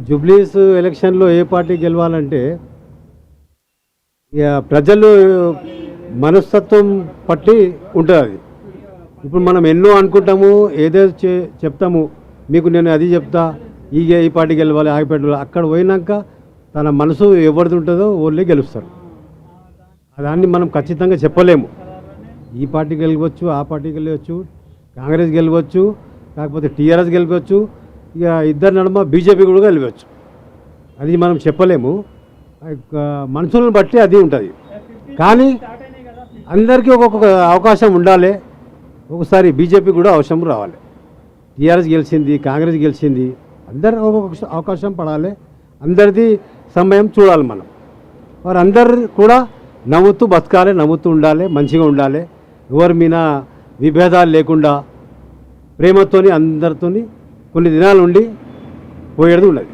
జూబ్లీస్ ఎలక్షన్లో ఏ పార్టీ గెలవాలంటే ఇక ప్రజలు మనస్తత్వం పట్టి ఉంటుంది అది. ఇప్పుడు మనం ఎన్నో అనుకుంటాము, ఏదేదో చెప్తాము, మీకు నేను అది చెప్తా, ఈ పార్టీ గెలవాలి, ఆ పార్టీ అక్కడ పోయినాక తన మనసు ఎవరిది ఉంటుందో వాళ్ళే గెలుస్తారు. దాన్ని మనం ఖచ్చితంగా చెప్పలేము. ఈ పార్టీ గెలవచ్చు, ఆ పార్టీ గెలవచ్చు, కాంగ్రెస్ గెలవచ్చు, కాకపోతే టీఆర్ఎస్ గెలవచ్చు, ఇక ఇద్దరు నడుమ బీజేపీ కూడా గెలవచ్చు. అది మనం చెప్పలేము. మనుషులను బట్టి అది ఉంటుంది. కానీ అందరికీ ఒక్కొక్క అవకాశం ఉండాలి. ఒకసారి బీజేపీ కూడా అవసరం రావాలి. టీఆర్ఎస్ గెలిచింది, కాంగ్రెస్ గెలిచింది, అందరు ఒక్కొక్క అవకాశం పడాలి. అందరిది సమయం చూడాలి మనం. వారందరు కూడా నవ్వుతూ బతకాలి, నవ్వుతూ ఉండాలి, మంచిగా ఉండాలి. ఎవరి మీద విభేదాలు లేకుండా ప్రేమతోని అందరితోని కొన్ని దినాలు ఉండి పోయేది ఉన్నది.